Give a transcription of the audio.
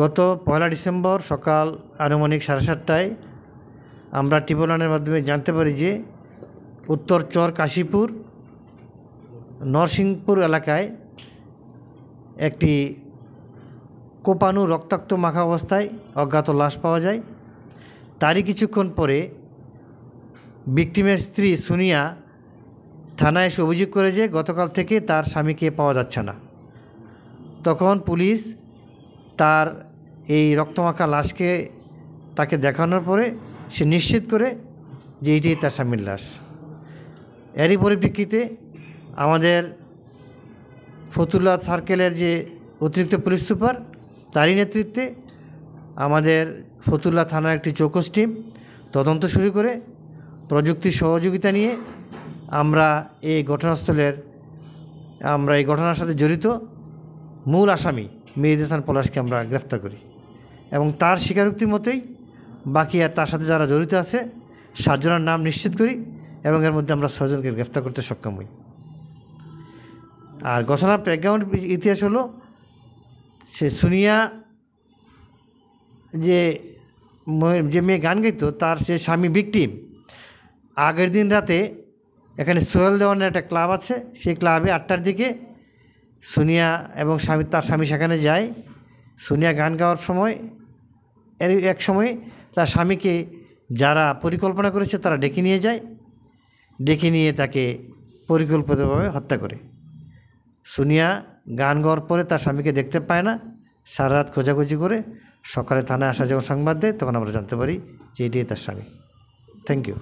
গত 1 ডিসেম্বর সকাল আনুমানিক 7:30টায় আমরা টিপোলানের মাধ্যমে জানতে পারি যে উত্তর চর কাশীপুর নরসিংপুর এলাকায় একটি কোপানো রক্তাক্ত মাখা অবস্থায় অজ্ঞাত লাশ পাওয়া যায়। তারই কিছুক্ষণ পরে ভিকটিমের স্ত্রী সোনিয়া থানায় এসে অভিযোগ করে যে গতকাল থেকে তার স্বামীকে পাওয়া যাচ্ছে না। তখন পুলিশ তার এই রক্তমাখা লাশকে তাকে দেখানোর পরে সে নিশ্চিত করে যে এইটাই তার স্বামীর লাশ। এরই পরিপ্রেক্ষিতে আমাদের ফতুল্লা সার্কেলের যে অতিরিক্ত পুলিশ সুপার তারই নেতৃত্বে আমাদের ফতুল্লা থানার একটি চৌকস টিম তদন্ত শুরু করে প্রযুক্তির সহযোগিতা নিয়ে আমরা এই ঘটনার সাথে জড়িত মূল আসামি মেহেদী হাসান পলাশকে আমরা গ্রেফতার করি এবং তার স্বীকারোক্তি মতোই বাকি আর তার সাথে যারা জড়িত আছে 7 জনের নাম নিশ্চিত করি এবং এর মধ্যে আমরা 6 জনকে গ্রেফতার করতে সক্ষম হই। আর ঘটনার ব্যাকগ্রাউন্ড ইতিহাস হলো সে সোনিয়া যে মেয়ে গান গাইতো তার সে স্বামী ভিকটিম আগের দিন রাতে এখানে সোহেল দেওয়ানের একটা ক্লাব আছে, সেই ক্লাবে 8টার দিকে সোনিয়া এবং তার স্বামী সেখানে যায়। সোনিয়া গান গাওয়ার সময় এক সময় তার স্বামীকে যারা পরিকল্পনা করেছে তারা ডেকে নিয়ে যায়, ডেকে নিয়ে তাকে পরিকল্পিতভাবে হত্যা করে। সোনিয়া গান গাওয়ার পরে তার স্বামীকে দেখতে পায় না, সারা রাত খোঁজাখুঁজি করে সকালে থানায় আসা যখন সংবাদ দেয় তখন আমরা জানতে পারি যে এটাই তার স্বামী। Thank you.